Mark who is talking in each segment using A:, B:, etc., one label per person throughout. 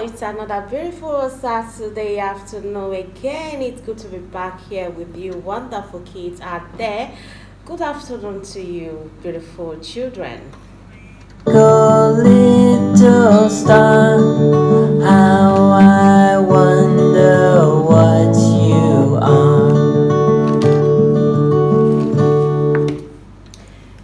A: It's another beautiful Saturday afternoon again. It's good to be back here with you, wonderful kids out there. Good afternoon to you, beautiful children.
B: Go little star, how I wonder what you are.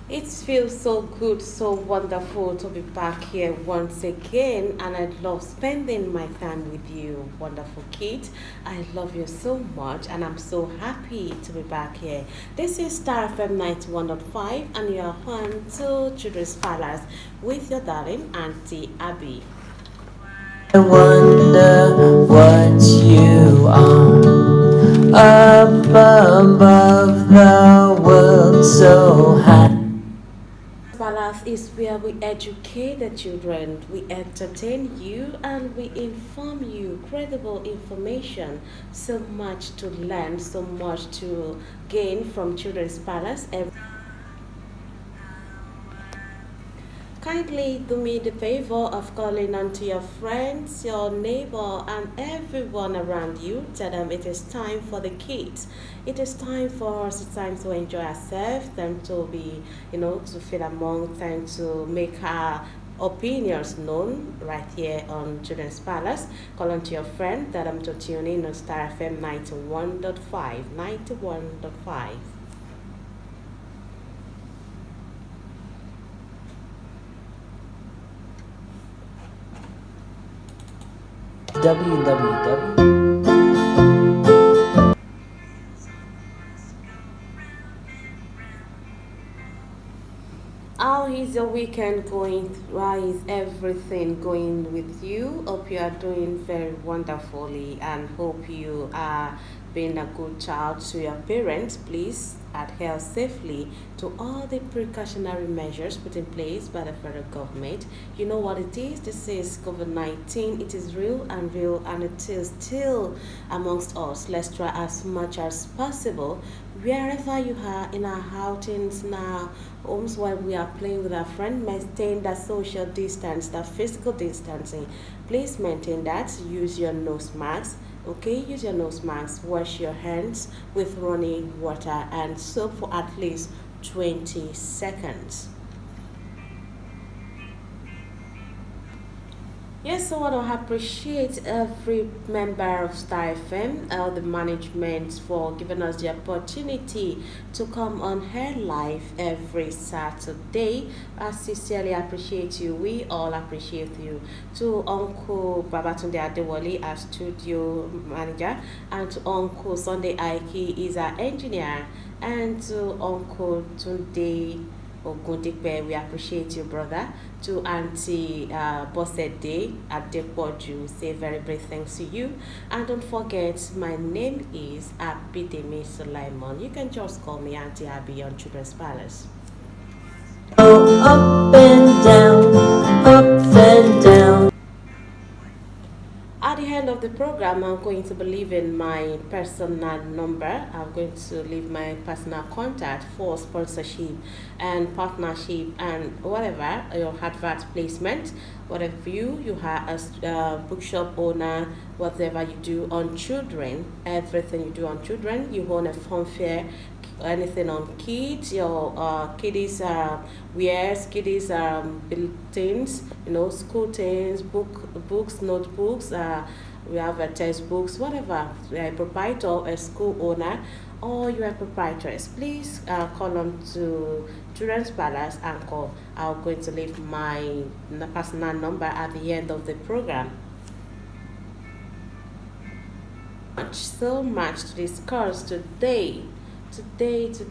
A: It feels so good, so wonderful to be back here once again, and I love spending my time with you, wonderful kids. I love you so much, and I'm so happy to be back here. This is Star FM 91.5, and you are on to Children's Palace with your darling Auntie Abby.
B: I wonder what you are. Up above the world so high.
A: Palace is where we educate the children, we entertain you, and we inform you credible information. So much to learn, so much to gain from Children's Palace. Kindly do me the favor of calling unto your friends, your neighbor, and everyone around you. Tell them it is time for the kids. It is time for us, it's time to enjoy ourselves, time to be, to feel among, time to make our opinions known right here on Children's Palace. Call on to your friend, tell them to tune in on Star FM 91.5, 91.5.
B: www.
A: How is your weekend going? How is everything going with you? Hope you are doing very wonderfully and hope you are being a good child to your parents. Please adhere safely to all the precautionary measures put in place by the federal government. You know what it is? This is COVID-19. It is real and it is still amongst us. Let's try as much as possible wherever you are in our outings now homes while we are playing with our friend, maintain that social distance, that physical distancing. Please maintain that. Use your nose mask. Okay, use your nose mask. Wash your hands with running water and soap for at least 20 seconds. Yes, so I want to appreciate every member of Star FM, the management for giving us the opportunity to come on Hair Live every Saturday. I sincerely appreciate you. We all appreciate you. To Uncle Babatunde Adewale, our studio manager, and to Uncle Sunday Aiki, is our engineer, and to Uncle Tunde Ogundipe, we appreciate you, brother. To Auntie Bosede Adepoju, say very big thanks to you. And don't forget, my name is Abidemi Sulaimon. You can just call me Auntie Abby on Children's Palace.
B: Oh, up and down, up and down.
A: At the end of the program, I'm going to be leaving my personal number. I'm going to leave my personal contact for sponsorship and partnership and whatever your advert placement, whatever you are as a bookshop owner, whatever you do on children, everything you do on children, you own a fun fair, anything on kids, your kiddies wears, kiddies things, school things, books, notebooks, we have textbooks, whatever. You are a proprietor, a school owner, or you are proprietors, please call on to Children's Palace and call. I'm going to leave my personal number at the end of the program. So much to discuss today. Today, the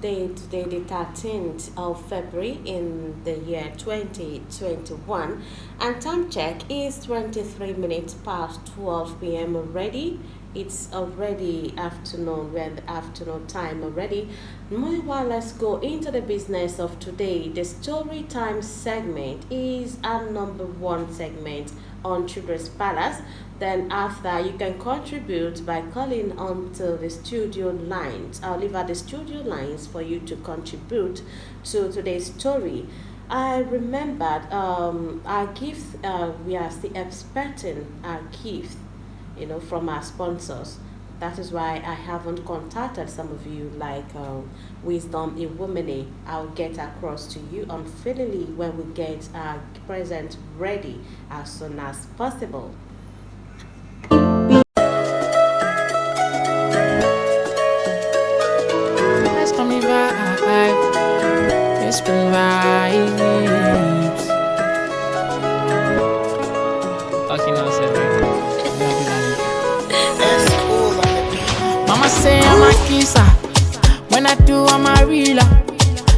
A: 13th of February in the year 2021, and time check is 23 minutes past 12 p.m. already. It's already afternoon, we're in the afternoon time already. Meanwhile, let's go into the business of today. The story time segment is our number one segment on Children's Palace. Then after, you can contribute by calling onto the studio lines. I'll leave out the studio lines for you to contribute to today's story. I remembered our gifts, we are still expecting our gifts, from our sponsors. That is why I haven't contacted some of you like Wisdom in Women. I'll get across to you unfailingly when we get our present ready as soon as possible.
B: Let's come revive. Let's bring vibes. Okay, now
C: That's cool on the beat.
B: Mama say I'm a kisser. When I do, I'm a reeler.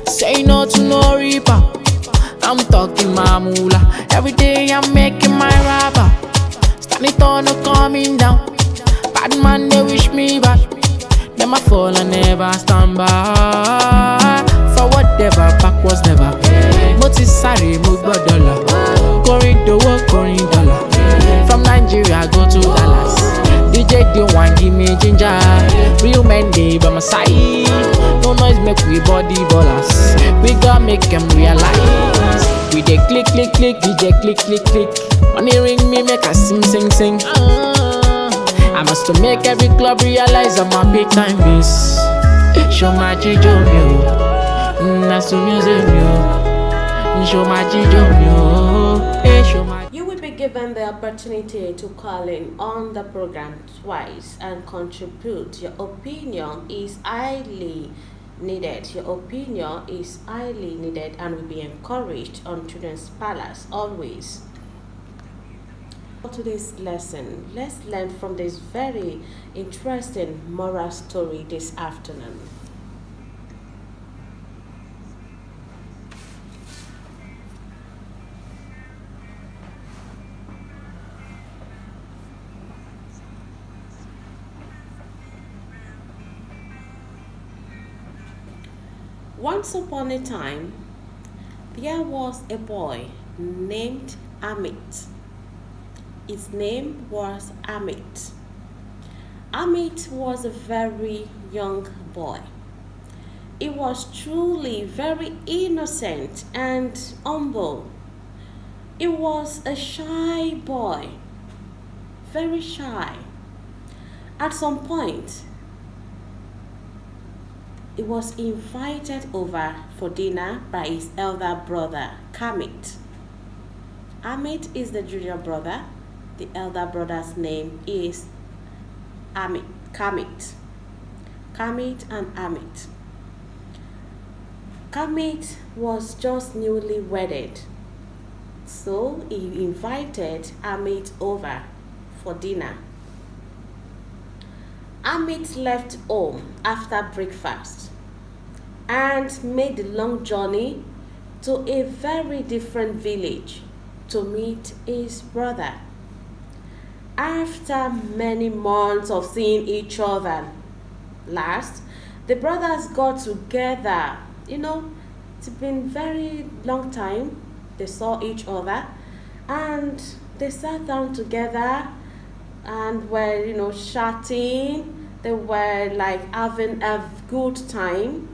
B: Say no to no reaper. I'm talking my moolah. Every day I'm making my rapper. Stand it on, no coming down. Bad man, they wish me back. Them I fall and never stand back. For whatever, backwards never. Notice sorry, move dollar. Going to work, going dollar. From Nigeria, go to Dallas. DJ don't want give me ginger. Real men they by my side. No noise make we body ballers. We gotta make them realize. We dey click click click, DJ click click click. Money ring me make a sing sing. I must to make every club realize I'm a big time bass. Show my jijo mio, that's the music mio. Show my jijo mio, show my.
A: You will be given the opportunity to call in on the program twice and contribute. Your opinion is highly needed. Your opinion is highly needed and will be encouraged on Children's Palace always. For today's lesson, let's learn from this very interesting moral story this afternoon. Once upon a time, there was a boy named Amit. His name was Amit. Amit was a very young boy. He was truly very innocent and humble. He was a shy boy, very shy. At some point, he was invited over for dinner by his elder brother, Kamit. Amit is the junior brother. The elder brother's name is Kamit. Kamit and Amit. Kamit was just newly wedded, so he invited Amit over for dinner. Amit left home after breakfast and made the long journey to a very different village to meet his brother. After many months of seeing each other last, the brothers got together. It's been very long time they saw each other, and they sat down together and were, chatting. They were like having a good time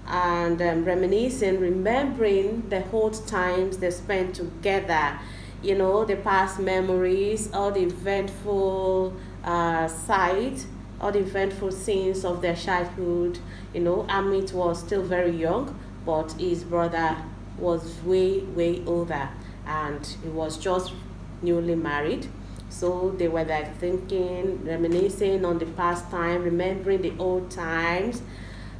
A: and reminiscing, remembering the old times they spent together. The past memories, all the eventful sights, all the eventful scenes of their childhood. Amit was still very young, but his brother was way, way older, and he was just newly married. So they were like thinking, reminiscing on the past time, remembering the old times.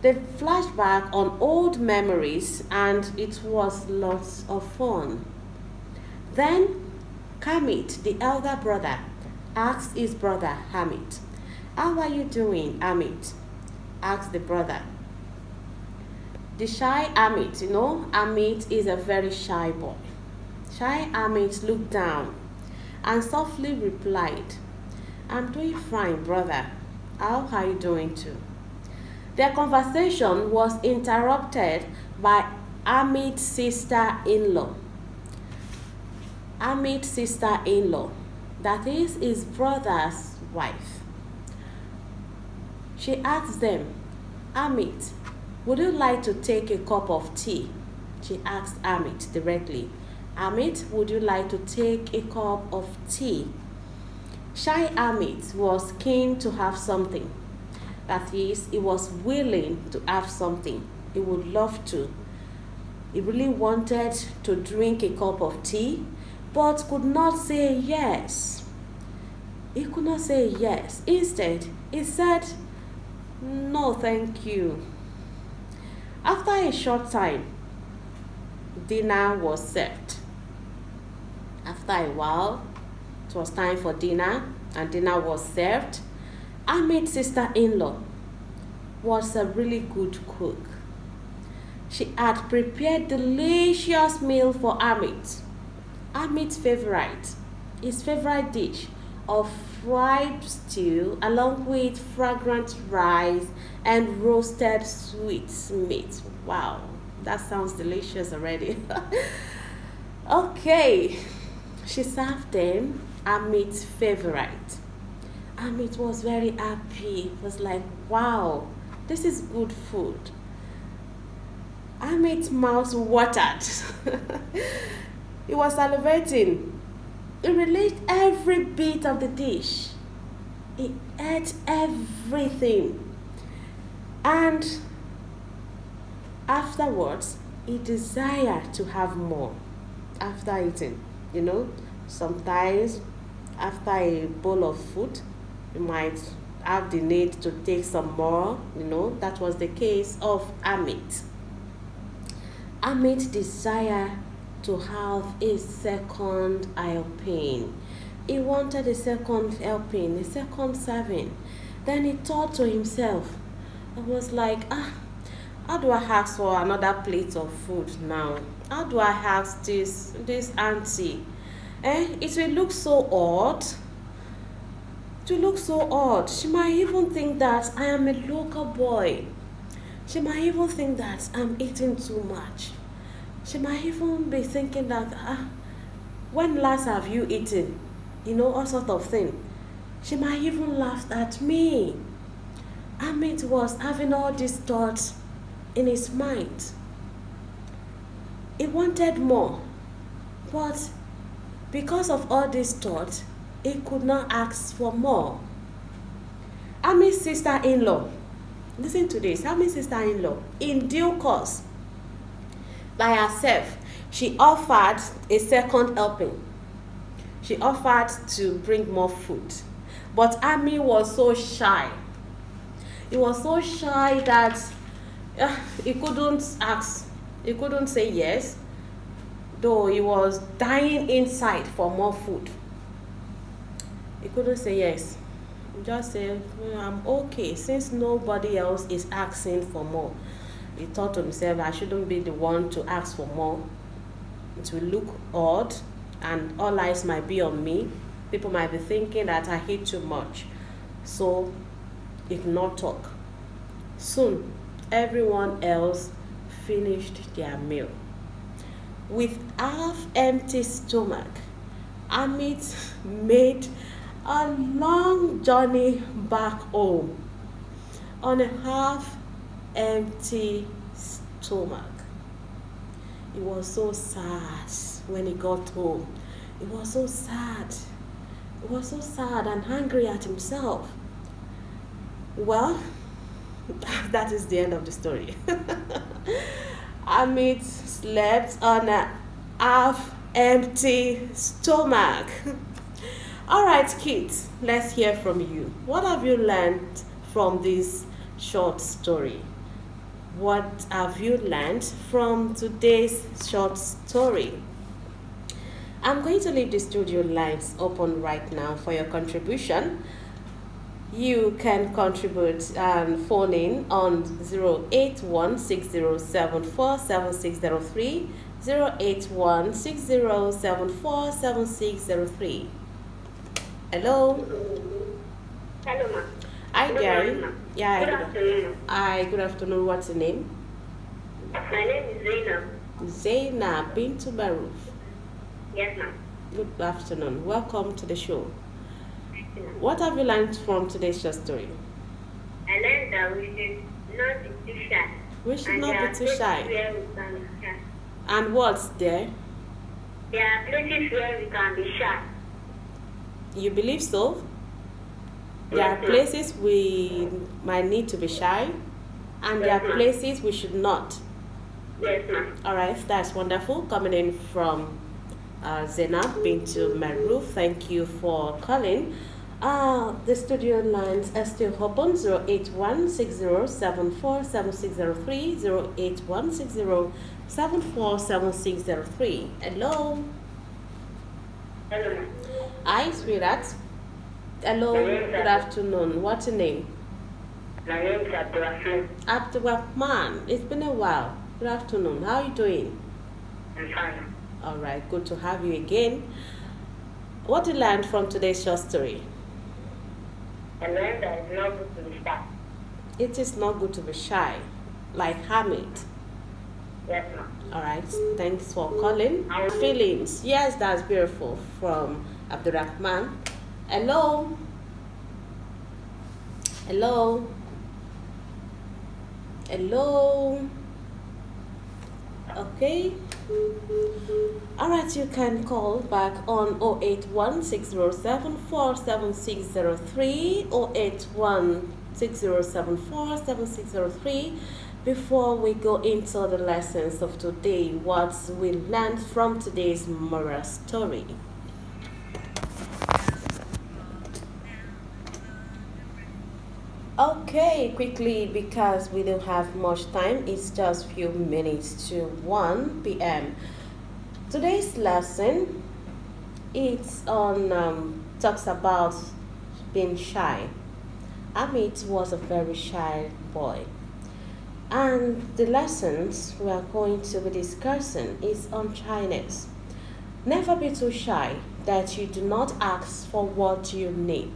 A: They flashed back on old memories, and it was lots of fun. Then Kamit, the elder brother, asked his brother Hamid, "How are you doing, Amit?" asked the brother. The shy Amit, Amit is a very shy boy. Shy Amit looked down and softly replied, "I'm doing fine, brother. How are you doing too?" Their conversation was interrupted by Amit's sister-in-law. Amit's sister-in-law, that is his brother's wife. She asked them, "Amit, would you like to take a cup of tea?" She asked Amit directly, Amit, would you like to take a cup of tea? Shy Amit was keen to have something. That is, he was willing to have something. He would love to. He really wanted to drink a cup of tea, but could not say yes. He could not say yes. Instead, he said, no, thank you. After a short time, dinner was served. After a while, it was time for dinner, and dinner was served. Amit's sister-in-law was a really good cook. She had prepared delicious meal for Amit. Amit's favorite, his favorite dish of fried stew along with fragrant rice and roasted sweet meat. Wow, that sounds delicious already. Okay, she served them Amit's favorite. Amit was very happy. It was like, wow, this is good food. Amit's mouth watered. He was salivating. He relished every bit of the dish. He ate everything. And afterwards, he desired to have more after eating. Sometimes after a bowl of food, you might have the need to take some more. That was the case of Amit. Amit desired to have a second helping. He wanted a second helping, a second serving. Then he thought to himself, I was like, how do I ask for another plate of food now? How do I ask this auntie? It will look so odd. It will look so odd. She might even think that I am a local boy. She might even think that I'm eating too much. She might even be thinking that, when last have you eaten? All sort of thing. She might even laugh at me. Amit was having all these thoughts in his mind. He wanted more, but because of all these thoughts, he could not ask for more. Amit's sister-in-law, listen to this, Amit's sister-in-law, in due course, by herself, she offered a second helping. She offered to bring more food. But Amit was so shy. He was so shy that he couldn't ask. He couldn't say yes, though he was dying inside for more food. He couldn't say yes. He just said, I'm okay, since nobody else is asking for more. He thought to himself, I shouldn't be the one to ask for more. It will look odd, and all eyes might be on me. People might be thinking that I eat too much. So, he did not talk. Soon, everyone else finished their meal. With half-empty stomach, Amit made a long journey back home on a half-empty stomach. He was so sad when he got home. He was so sad. He was so sad and angry at himself. Well, that is the end of the story. Amit slept on a half-empty stomach. All right, kids, let's hear from you. What have you learned from this short story? What have you learned from today's short story? I'm going to leave the studio lines open right now for your contribution. You can contribute and phone in on 08160747603, 08160747603. Hello.
D: Hello, ma.
A: Hi,
D: Good
A: Gary.
D: morning, ma.
A: Yeah.
D: Good afternoon.
A: Hi, good afternoon. What's your name?
D: My name is Zainab.
A: Zainab Bintu Baruf.
D: Yes, ma'am.
A: Good afternoon. Welcome to the show.
D: Thank you, ma'am.
A: What have you learned from today's short story?
D: I learned that we should not be too shy.
A: We should
D: And
A: not
D: there
A: be
D: are
A: too
D: places
A: shy.
D: where we can be shy.
A: And what's there?
D: There are places where we can be shy.
A: You believe so? There
D: Yes,
A: are
D: ma'am.
A: places we might need to be shy, and there
D: Yes,
A: are
D: ma'am.
A: places we should not.
D: Yes, ma'am.
A: All right, that's wonderful. Coming in from Zainab Bintu Maruf, thank you for calling. The studio lines are still open: 08160747603, 08160747603. Hello.
D: Hello, ma'am.
A: Hi, sweetheart. Hello,
D: My name is
A: good afternoon. What's your name?
D: My name is Abdulrahman.
A: Abdurrahman. It's been a while. Good afternoon. How are you doing?
D: I'm fine.
A: All right, good to have you again. What did you learn from today's short story?
D: I learned that it's not good to be shy.
A: It is not good to be shy, like Hamid.
D: Yes, ma'am.
A: All right, thanks for calling. Our feelings. Yes, that's beautiful from Abdurrahman. Hello. Hello. Hello. Okay. All right, you can call back on 08160747603, 08160747603. Before we go into the lessons of today, what we learned from today's moral story. Okay, quickly, because we don't have much time. It's just few minutes to 1 p.m. Today's lesson, it's on talks about being shy. Amit was a very shy boy, and the lessons we are going to be discussing is on shyness. Never be too shy that you do not ask for what you need.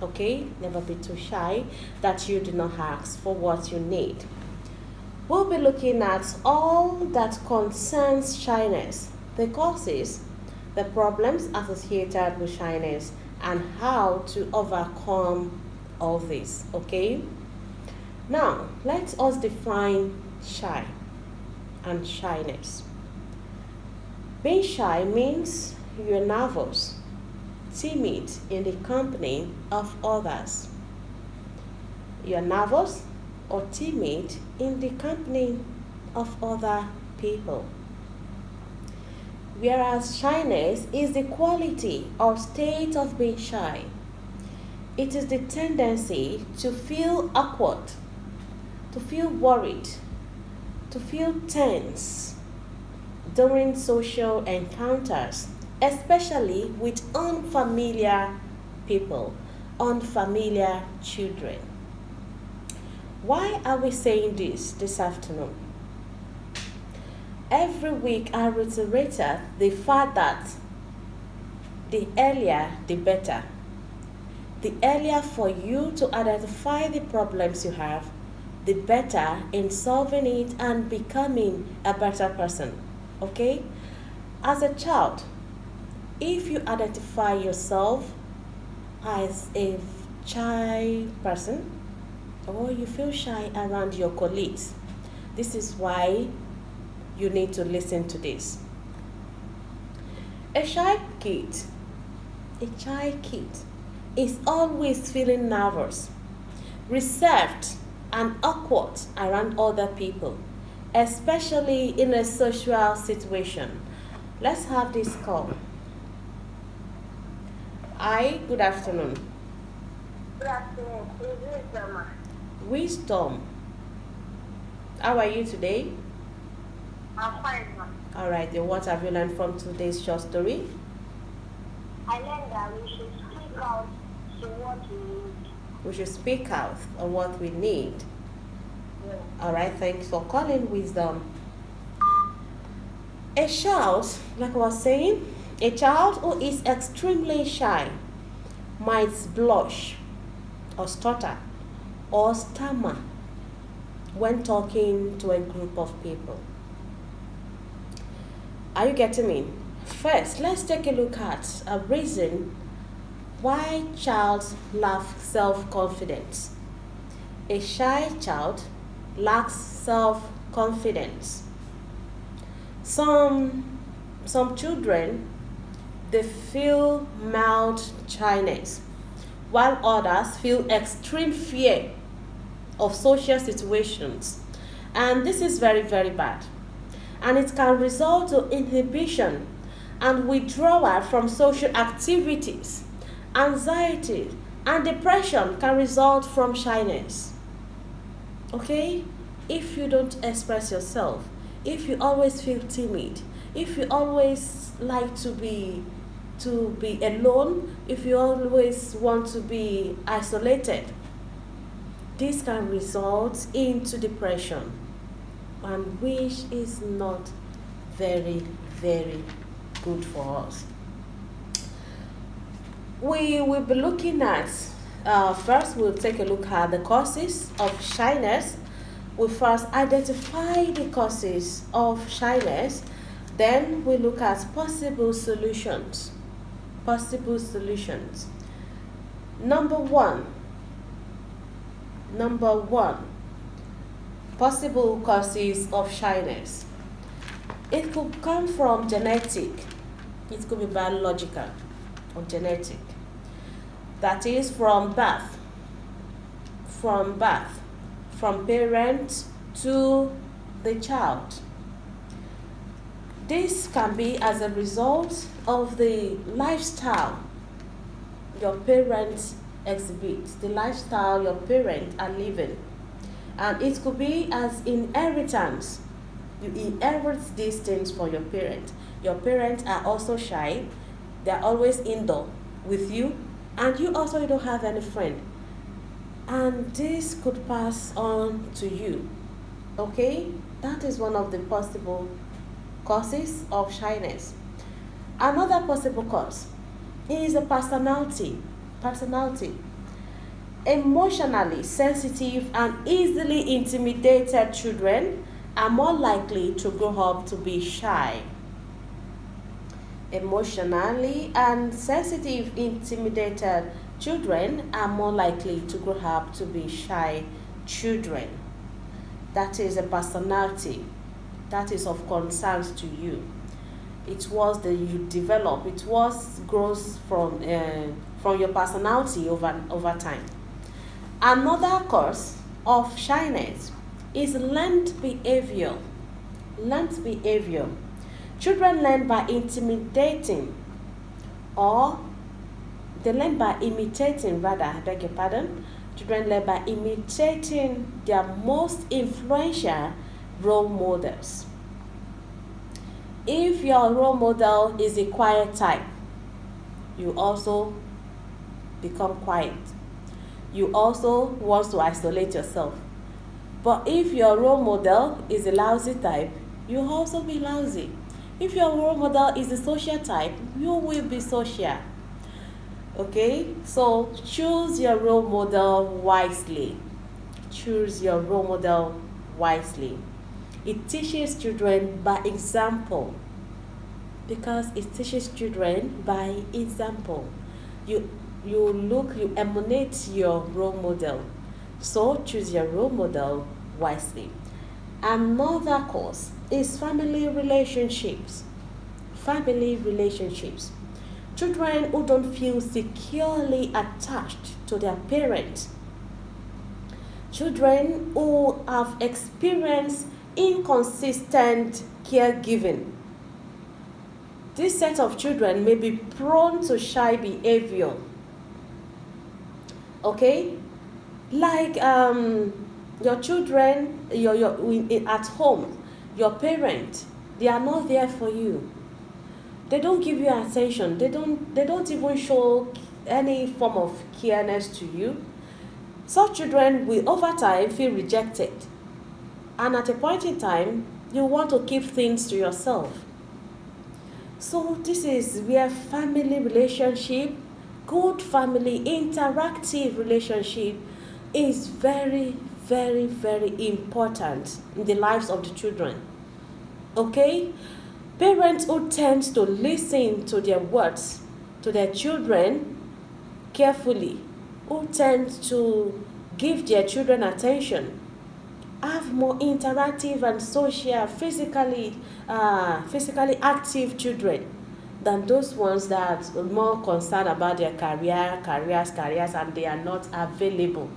A: Okay, never be too shy that you do not ask for what you need. We'll be looking at all that concerns shyness, the causes, the problems associated with shyness, and how to overcome all this. Okay, now let us define shy and shyness. Being shy means you're nervous, timid in the company of others. You're nervous or timid in the company of other people. Whereas shyness is the quality or state of being shy. It is the tendency to feel awkward, to feel worried, to feel tense during social encounters, especially with unfamiliar people, unfamiliar children. Why are we saying this afternoon? Every week I reiterated the fact that the earlier the better. The earlier for you to identify the problems you have, the better in solving it and becoming a better person. Okay? As a child, if you identify yourself as a shy person or you feel shy around your colleagues, this is why you need to listen to this. A shy kid is always feeling nervous, reserved, and awkward around other people, especially in a social situation. Let's have this call. Hi, good afternoon.
D: Good afternoon. It's Wisdom.
A: Wisdom. How are you today?
D: I'm fine, ma'am.
A: All right, then what have you learned from today's short story?
D: I learned that we should speak out to what we need.
A: We should speak out on what we need.
D: Yeah.
A: All right, thanks for calling, Wisdom. A child, like I was saying, a child who is extremely shy might blush or stutter or stammer when talking to a group of people. Are you getting me? First, let's take a look at a reason why child lacks self-confidence. A shy child lacks self-confidence. Some children, they feel mild shyness, while others feel extreme fear of social situations. And this is very, very bad. And it can result to inhibition and withdrawal from social activities. Anxiety and depression can result from shyness. Okay? If you don't express yourself, if you always feel timid, if you always like to be alone, if you always want to be isolated, this can result into depression, and which is not very, very good for us. We will be looking at, first we'll take a look at the causes of shyness. We first identify the causes of shyness, then we look at possible solutions. Possible solutions. Number one, possible causes of shyness. It could come from genetic, it could be biological or genetic. That is from birth, from parent to the child. This can be as a result of the lifestyle your parents exhibit, the lifestyle your parents are living. And it could be as inheritance. You inherit these things from your parents. Your parents are also shy. They're always indoor with you. And you also don't have any friend. And this could pass on to you. Okay? That is one of the possible causes of shyness. Another possible cause is a personality. Emotionally sensitive and easily intimidated children are more likely to grow up to be shy. Emotionally and sensitive, intimidated children are more likely to grow up to be shy children. That is a personality that is of concern to you. It was that you develop. It was grows from your personality over time. Another cause of shyness is learned behavior. Learned behavior. Children learn by intimidating, or they learn by imitating, rather, I beg your pardon. Children learn by imitating their most influential role models. If your role model is a quiet type, you also become quiet. You also want to isolate yourself. But if your role model is a lousy type, you'll also be lousy. If your role model is a social type, you will be social. Okay? So choose your role model wisely. Choose your role model wisely. It teaches children by example. Because it teaches children by example. You emanate your role model. So choose your role model wisely. Another cause is family relationships. Family relationships. Children who don't feel securely attached to their parents. Children who have experienced inconsistent caregiving. This set of children may be prone to shy behavior. Okay? Like your children, at home, your parents, they are not there for you. They don't give you attention. They don't even show any form of careness to you. Such children will over time feel rejected. And at a point in time, you want to keep things to yourself. So this is where family relationship, good family interactive relationship is very, very, very important in the lives of the children. Okay? Parents who tend to listen to their words, to their children carefully, who tend to give their children attention, have more interactive and social, physically active children than those ones that are more concerned about their careers, and they are not available.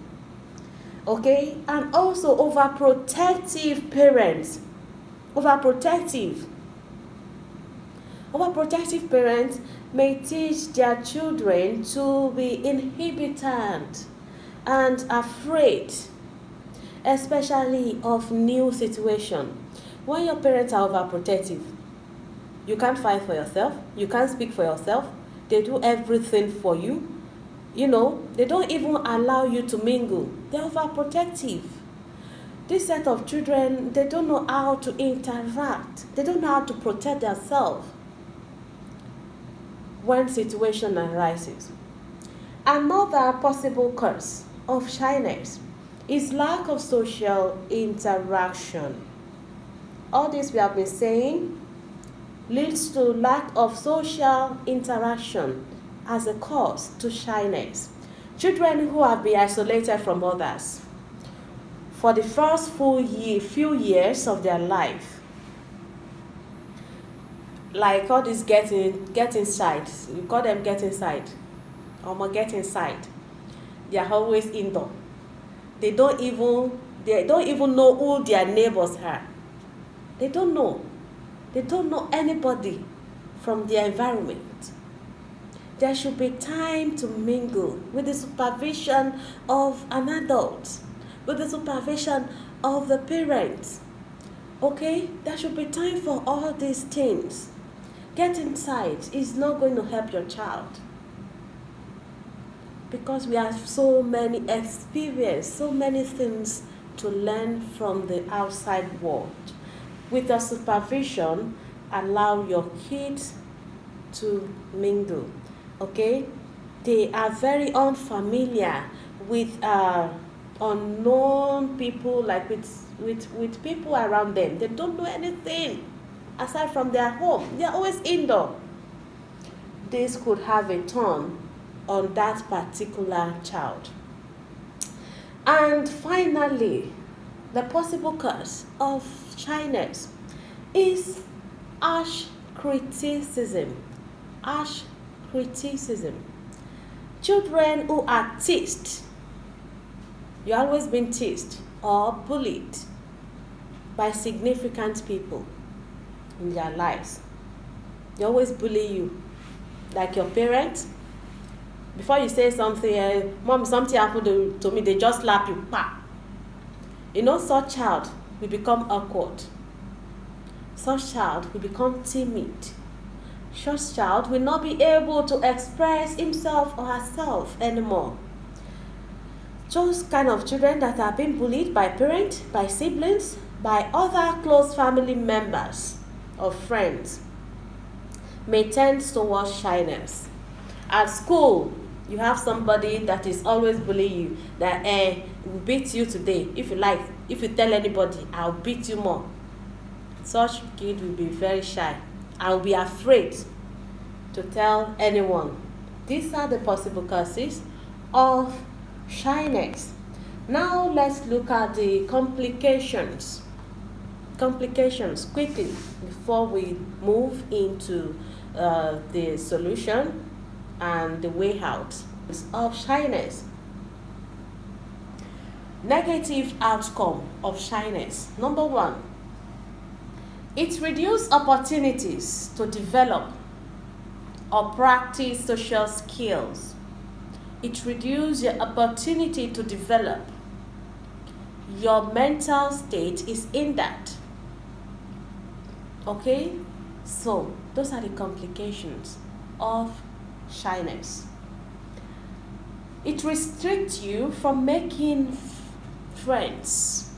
A: Okay, and also overprotective parents. Overprotective parents may teach their children to be inhibitant and afraid, especially of new situation. When your parents are overprotective, you can't fight for yourself, you can't speak for yourself, they do everything for you. They don't even allow you to mingle. They're overprotective. This set of children, they don't know how to interact. They don't know how to protect themselves when situation arises. Another possible cause of shyness is lack of social interaction. All this we have been saying leads to lack of social interaction as a cause to shyness. Children who have been isolated from others for the first few years of their life, like all this get inside, you call them get inside, get inside. They are always indoor. They don't even know who their neighbors are. They don't know anybody from their environment. There should be time to mingle with the supervision of an adult, with the supervision of the parents. Okay, there should be time for all these things. Get inside is not going to help your child, because we have so many experience, so many things to learn from the outside world. With the supervision, allow your kids to mingle. Okay, they are very unfamiliar with unknown people, like with people around them. They don't know anything aside from their home. They are always indoor. This could have a turn on that particular child. And finally, the possible cause of shyness is harsh criticism. Harsh criticism. Children who are teased, you're always been teased or bullied by significant people in their lives. They always bully you, like your parents. Before you say something, mom, something happened to me, they just slap you, pa. Such child will become awkward. Such child will become timid. Such child will not be able to express himself or herself anymore. Those kind of children that are being bullied by parents, by siblings, by other close family members or friends may tend towards shyness. At school, you have somebody that is always bullying you, that will beat you today. If you tell anybody, I'll beat you more. Such kid will be very shy. I'll be afraid to tell anyone. These are the possible causes of shyness. Now let's look at the complications. Complications quickly before we move into the solution and the way out of shyness. Negative outcome of shyness. Number 1, it reduces opportunities to develop or practice social skills. It reduces your opportunity to develop. Your mental state is in that. Okay? So, those are the complications of shyness. It restricts you from making friends.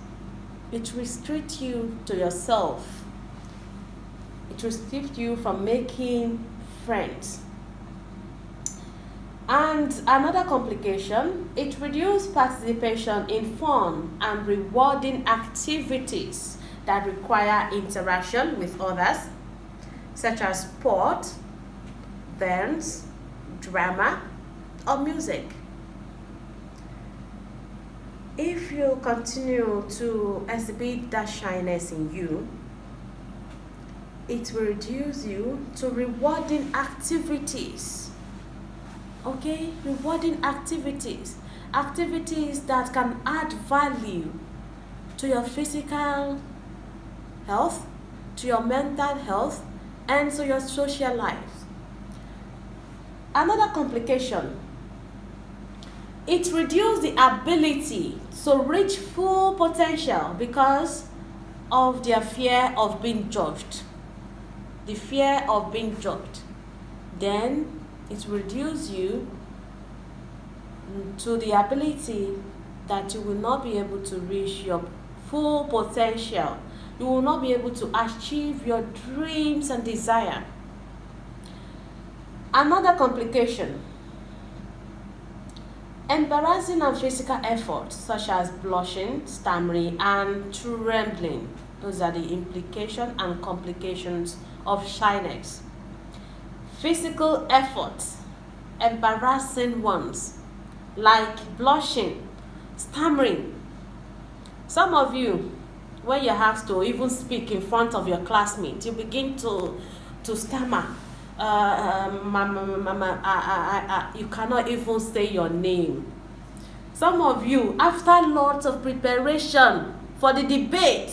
A: It restricts you to yourself. It restricts you from making friends. And another complication, it reduces participation in fun and rewarding activities that require interaction with others, such as sport, dance, drama, or music. If you continue to exhibit that shyness in you, it will reduce you to rewarding activities. Okay? Rewarding activities. Activities that can add value to your physical health, to your mental health, and to your social life. Another complication, it reduces the ability to reach full potential because of their fear of being judged. The fear of being judged. Then it reduces you to the ability that you will not be able to reach your full potential. You will not be able to achieve your dreams and desire. Another complication, embarrassing and physical efforts such as blushing, stammering, and trembling. Those are the implications and complications of shyness. Physical efforts, embarrassing ones, like blushing, stammering. Some of you, when you're asked to even speak in front of your classmates, you begin to stammer. You cannot even say your name. Some of you, after lots of preparation for the debate,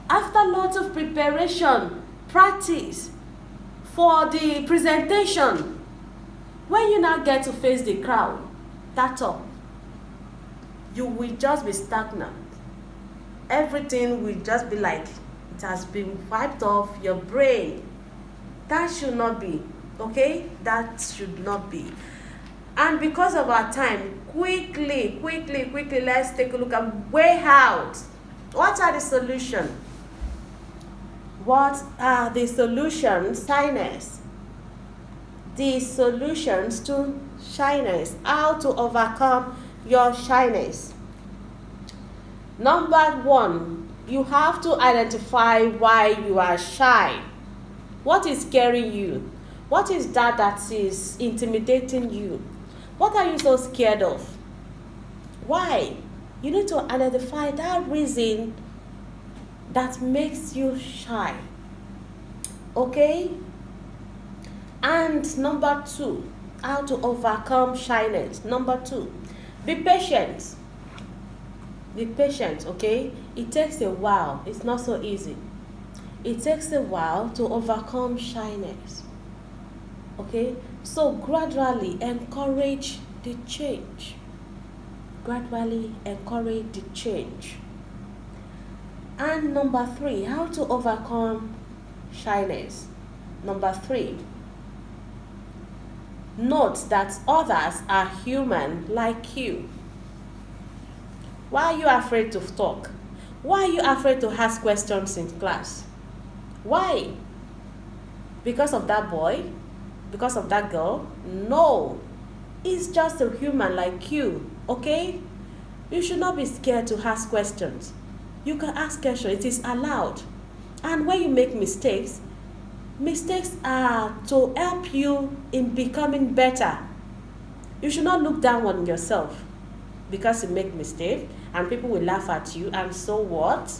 A: after lots of preparation, practice for the presentation, when you now get to face the crowd, that's all. You will just be stagnant. Everything will just be like it has been wiped off your brain. That should not be, okay? That should not be. And because of our time, quickly, let's take a look at way out. What are the solutions? What are the solutions? Shyness. The solutions to shyness. How to overcome your shyness. Number one, you have to identify why you are shy. What is scaring you? What is that is intimidating you? What are you so scared of? Why? You need to identify that reason that makes you shy. Okay? And number two, how to overcome shyness. Number two, be patient. Be patient, okay? It takes a while. It's not so easy. It takes a while to overcome shyness. Okay? So gradually encourage the change. Gradually encourage the change. And number three, how to overcome shyness. Number three, note that others are human like you. Why are you afraid to talk? Why are you afraid to ask questions in class? Why? Because of that boy? Because of that girl? No. It's just a human like you, okay? You should not be scared to ask questions. You can ask questions. It is allowed. And when you make mistakes, mistakes are to help you in becoming better. You should not look down on yourself because you make mistakes and people will laugh at you, and so what?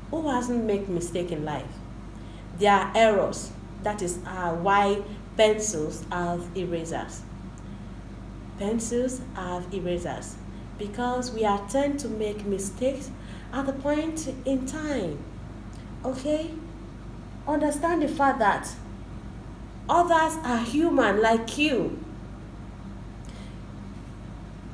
A: Who hasn't made mistake in life? There are errors. That is why pencils have erasers. Pencils have erasers because we are tend to make mistakes at the point in time. Okay? Understand the fact that others are human like you.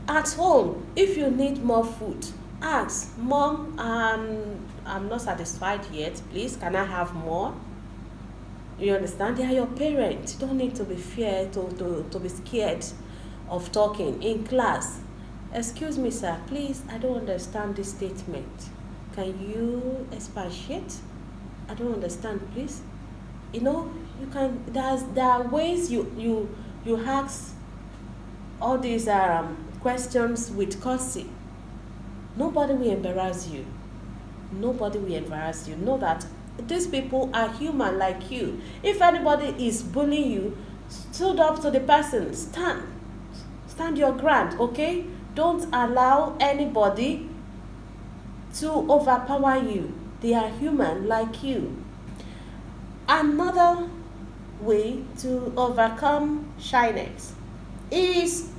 A: At home, if you need more food, ask, Mom, I'm not satisfied yet. Please, can I have more? You understand? They are your parents. You don't need to be feared, to be scared of talking in class. Excuse me, sir. Please, I don't understand this statement. Can you expatiate? I don't understand, please. You know, you can. There are ways you ask all these questions with courtesy. Nobody will embarrass you. Nobody will embarrass you. Know that these people are human like you. If anybody is bullying you, stood up to the person. Stand your ground, okay? Don't allow anybody to overpower you. They are human like you. Another way to overcome shyness is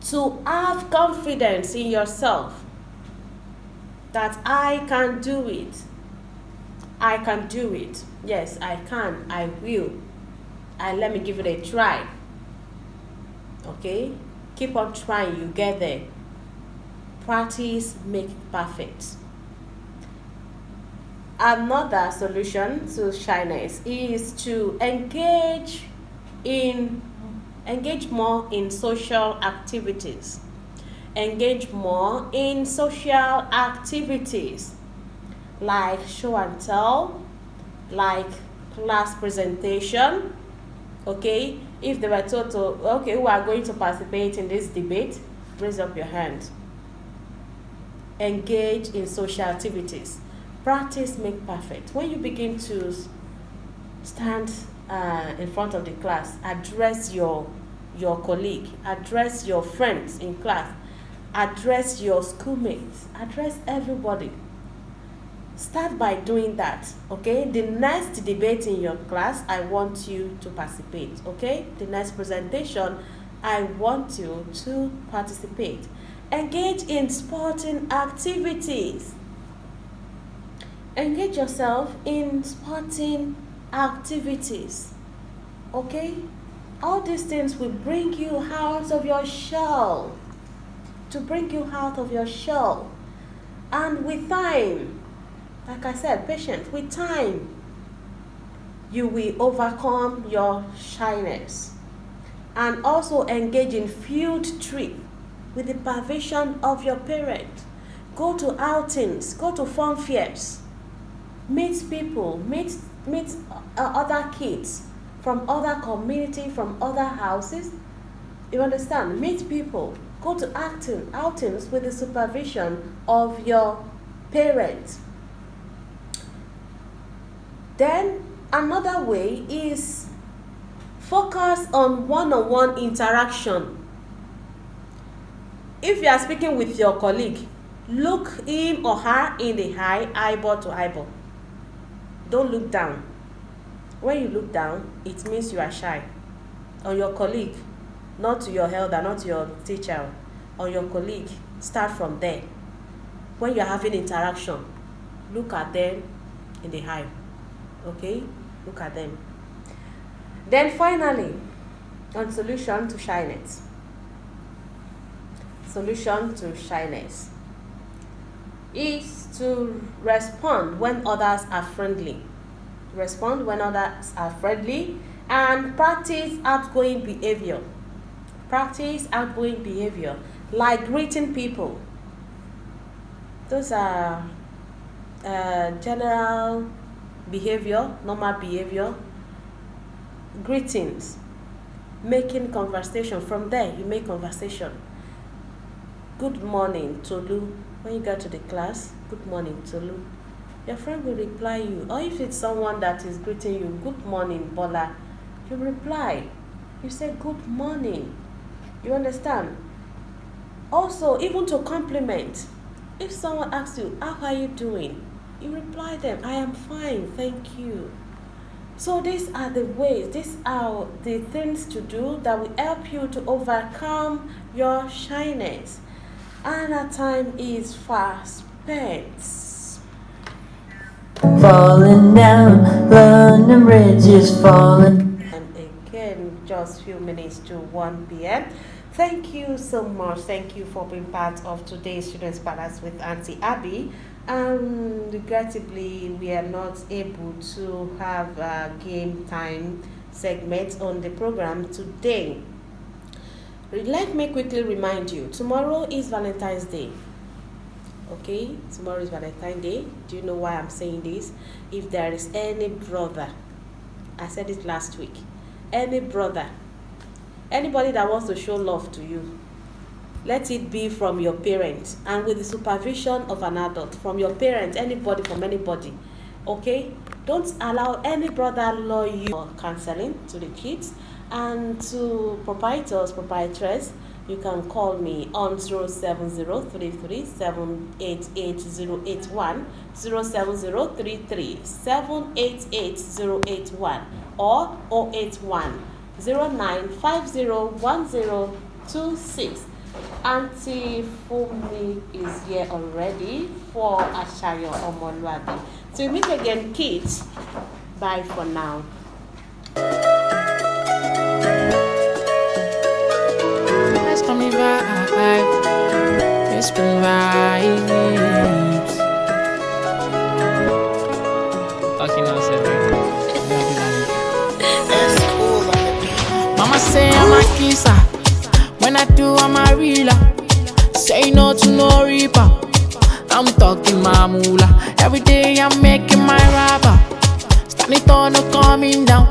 A: to have confidence in yourself that I can do it. I can do it. Yes, I can. I will. And let me give it a try. Okay? Keep on trying. You get there. Practice makes perfect. Another solution to shyness is to engage more in social activities. Engage more in social activities like show and tell, like class presentation. Okay, if they were told to, okay, who are going to participate in this debate, raise up your hand. Engage in social activities. Practice makes perfect. When you begin to stand in front of the class, address your colleague, address your friends in class, address your schoolmates, address everybody. Start by doing that, okay? The next debate in your class, I want you to participate, okay? The next presentation, I want you to participate. Engage in sporting activities. Engage yourself in sporting activities, okay? All these things will bring you out of your shell, to bring you out of your shell. And with time, like I said, patient, with time, you will overcome your shyness. And also engage in field trip with the permission of your parent. Go to outings, go to fun fairs, meet people, meet other kids from other community, from other houses. You understand? Meet people. Go to outings with the supervision of your parents. Then another way is focus on one-on-one interaction. If you are speaking with your colleague, look him or her in the eye, eyeball to eyeball. Don't look down. When you look down, it means you are shy. On your colleague, not to your elder, not to your teacher. On your colleague, start from there. When you are having interaction, look at them in the eye. Okay? Look at them. Then finally, on solution to shyness. Solution to shyness is to respond when others are friendly. Respond when others are friendly and practice outgoing behavior. Practice outgoing behavior like greeting people. Those are general behavior, normal behavior. Greetings. Making conversation. From there, you make conversation. Good morning, Tolu. When you get to the class, good morning, Tolu. Your friend will reply you. Or if it's someone that is greeting you, good morning, Bola, you reply. You say good morning. You understand? Also, even to compliment. If someone asks you, how are you doing? You reply them, I am fine, thank you. So these are the ways, these are the things to do that will help you to overcome your shyness. And our time is fast spent.
B: Falling down, London Bridge is falling.
A: And again, just few minutes to 1 p.m. Thank you so much. Thank you for being part of today's Students Palace with Auntie Abby. Regrettably, we are not able to have a game time segment on the program today. Let me quickly remind you, tomorrow is Valentine's Day. Okay, tomorrow is Valentine's Day. Do you know why I'm saying this? If there is any brother, I said it last week, any brother, anybody that wants to show love to you, let it be from your parents and with the supervision of an adult. From your parents, anybody, from anybody. Okay? Don't allow any brother law you or counseling to the kids and to proprietors, proprietress. you can call me on 07033788081, 07033788081, or 08109501026. Auntie Fumi is here already for Ashayo Omoluabi. Till we meet again, kids. Bye for now.
B: Let's come in vibe. Let's bring vibes. Talking now,
C: It's cool on the beat.
B: Mama say I'm a kisser. When I do, I'm a realer. Say no to no reaper. I'm talking my moolah. Every day I'm making my rapper. Standing tall, no coming down.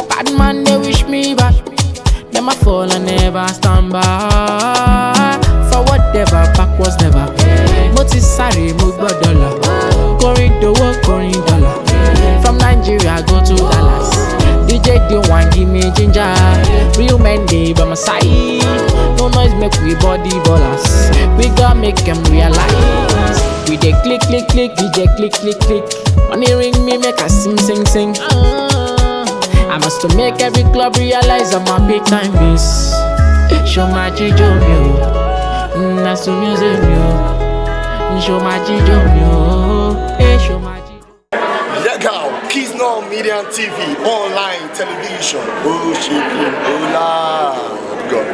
B: Bad man, they wish me back. Them I fall and never stand back. For whatever, backwards never. Notice sorry, move $1. Going to work, going dollar. From Nigeria, go to Dallas. DJ don't want give me ginger. Real men they by my side. No noise make we body ballers. We gotta make them realize. We dey click click click, DJ click click click. Money ring me make a sing sing sing. I must to make every club realize I'm a big time bass. Show my jijo mio, that's the music mio. Show my jijo mio, show my jijo.
E: Legal, Kids Now Media and TV, online television. Oh, shaking, oh, la. God.